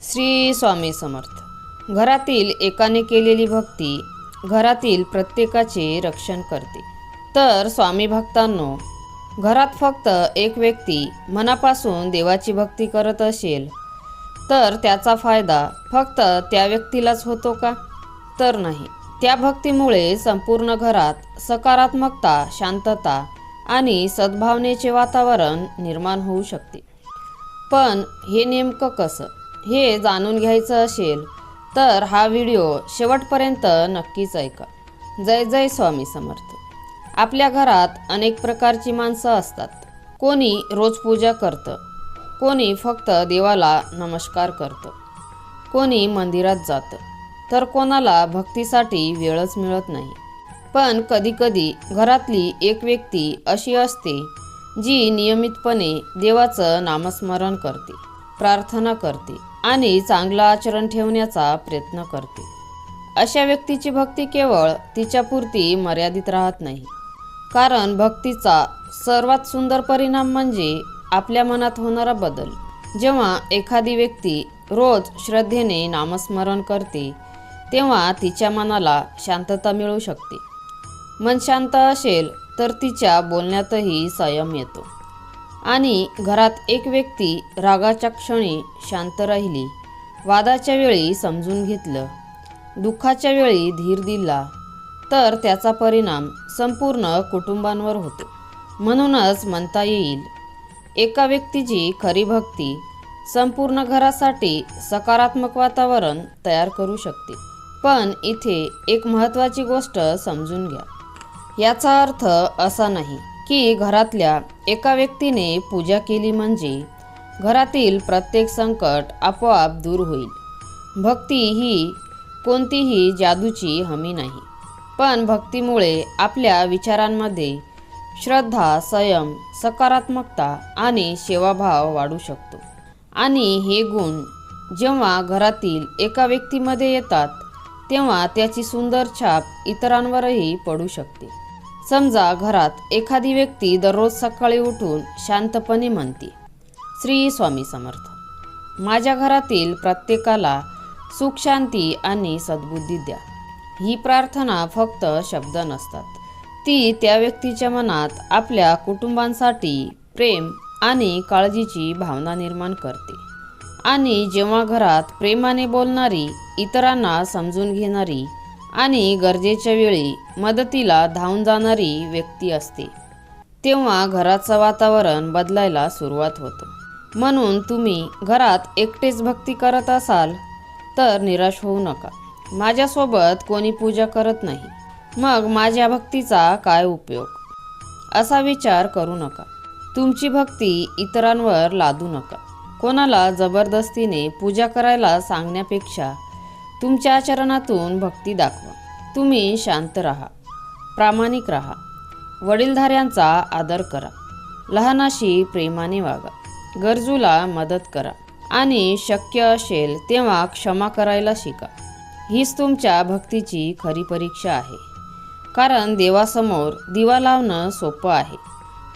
श्री स्वामी समर्थ। घरातील एकाने केलेली भक्ती घरातील प्रत्येकाचे रक्षण करते। तर स्वामी भक्तांनो, घरात फक्त एक व्यक्ती मनापासून देवाची भक्ती करत असेल तर त्याचा फायदा फक्त त्या व्यक्तीलाच होतो का? तर नाही। त्या भक्तीमुळे संपूर्ण घरात सकारात्मकता, शांतता आणि सद्भावनेचे वातावरण निर्माण होऊ शकते। पण हे नेमकं कसं, हे जाणून घ्यायचं असेल तर हा व्हिडिओ शेवटपर्यंत नक्कीच ऐका। जय जय स्वामी समर्थ। आपल्या घरात अनेक प्रकारची माणसं असतात। कोणी रोज पूजा करतं, कोणी फक्त देवाला नमस्कार करतं, कोणी मंदिरात जातं, तर कोणाला भक्तीसाठी वेळच मिळत नाही। पण कधीकधी घरातली एक व्यक्ती अशी असते जी नियमितपणे देवाचं नामस्मरण करते, प्रार्थना करते आणि चांगलं आचरण ठेवण्याचा प्रयत्न करते। अशा व्यक्तीची भक्ती केवळ तिच्यापुरती मर्यादित राहत नाही, कारण भक्तीचा सर्वात सुंदर परिणाम म्हणजे आपल्या मनात होणारा बदल। जेव्हा एखादी व्यक्ती रोज श्रद्धेने नामस्मरण करते तेव्हा तिच्या मनाला शांतता मिळू शकते। मन शांत असेल तर तिच्या बोलण्यातही संयम येतो आणि घरात एक व्यक्ती रागाच्या क्षणी शांत राहिली, वादाच्या वेळी समजून घेतलं, दुःखाच्या वेळी धीर दिला, तर त्याचा परिणाम संपूर्ण कुटुंबांवर होतो। म्हणूनच म्हणता येईल, एका व्यक्तीची खरी भक्ती संपूर्ण घरासाठी सकारात्मक वातावरण तयार करू शकते। पण इथे एक महत्त्वाची गोष्ट समजून घ्या। याचा अर्थ असा नाही की घरातल्या एका व्यक्तीने पूजा केली म्हणजे घरातील प्रत्येक संकट आपोआप दूर होईल। भक्ती ही कोणतीही जादूची हमी नाही, पण भक्तीमुळे आपल्या विचारांमध्ये श्रद्धा, संयम, सकारात्मकता आणि सेवाभाव वाढू शकतो। आणि हे गुण जेव्हा घरातील एका व्यक्तीमध्ये येतात तेव्हा त्याची सुंदर छाप इतरांवरही पडू शकते। समजा घरात एखादी व्यक्ती दररोज सकाळी उठून शांतपणे म्हणते, श्री स्वामी समर्थ, माझ्या घरातील प्रत्येकाला सुख, शांती आणि सद्बुद्धी द्या। ही प्रार्थना फक्त शब्द नसतात, ती त्या व्यक्तीच्या मनात आपल्या कुटुंबांसाठी प्रेम आणि काळजीची भावना निर्माण करते। आणि जेव्हा घरात प्रेमाने बोलणारी, इतरांना समजून घेणारी आणि गरजेच्या वेळी मदतीला धावून जाणारी व्यक्ती असते तेव्हा घराचं वातावरण बदलायला सुरुवात होतं। म्हणून तुम्ही घरात एकटेच भक्ती करत असाल तर निराश होऊ नका। माझ्यासोबत कोणी पूजा करत नाही, मग माझ्या भक्तीचा काय उपयोग, असा विचार करू नका। तुमची भक्ती इतरांवर लादू नका। कोणाला जबरदस्तीने पूजा करायला सांगण्यापेक्षा तुमच्या आचरणातून भक्ती दाखवा। तुम्ही शांत राहा, प्रामाणिक राहा, वडीलधाऱ्यांचा आदर करा, लहानाशी प्रेमाने वागा, गरजूला मदत करा आणि शक्य असेल तेव्हा क्षमा करायला शिका। हीच तुमच्या भक्तीची खरी परीक्षा आहे। कारण देवासमोर दिवा लावणं सोपं आहे,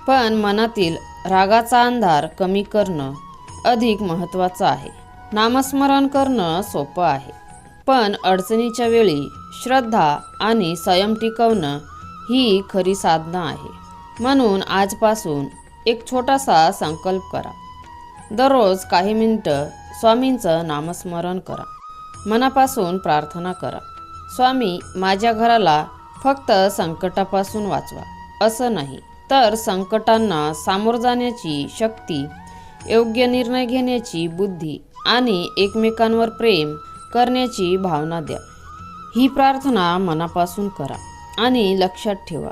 पण मनातील रागाचा अंधार कमी करणं अधिक महत्त्वाचं आहे। नामस्मरण करणं सोपं आहे, पण अडचणीच्या वेळी श्रद्धा आणि संयम टिकवणं ही खरी साधना आहे। म्हणून आजपासून एक छोटासा संकल्प करा। दररोज काही मिनिटं स्वामींचं नामस्मरण करा, मनापासून प्रार्थना करा, स्वामी माझ्या घराला फक्त संकटापासून वाचवा असं नाही, तर संकटांना सामोरं जाण्याची शक्ती, योग्य निर्णय घेण्याची बुद्धी आणि एकमेकांवर प्रेम करण्याची भावना द्या। ही प्रार्थना मनापासून करा आणि लक्षात ठेवा,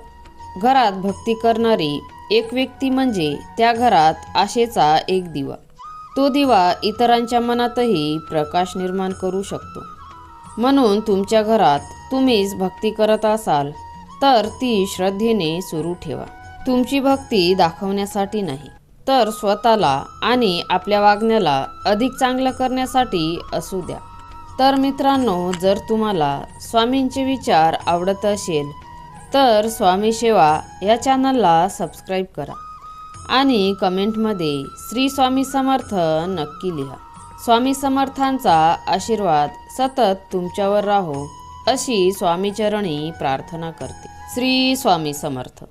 घरात भक्ती करणारी एक व्यक्ती म्हणजे त्या घरात आशेचा एक दिवा। तो दिवा इतरांच्या मनातही प्रकाश निर्माण करू शकतो। म्हणून तुमच्या घरात तुम्हीच भक्ती करत असाल तर ती श्रद्धेने सुरू ठेवा। तुमची भक्ती दाखवण्यासाठी नाही, तर स्वतःला आणि आपल्या वागण्याला अधिक चांगलं करण्यासाठी असू द्या। तर मित्रांनो, जर तुम्हाला स्वामींचे विचार आवडत असेल तर स्वामी सेवा या चॅनलला सबस्क्राईब करा आणि कमेंटमध्ये श्री स्वामी समर्थ नक्की लिहा। स्वामी समर्थांचा आशीर्वाद सतत तुमच्यावर राहो अशी स्वामीचरणी प्रार्थना करते. श्री स्वामी समर्थ.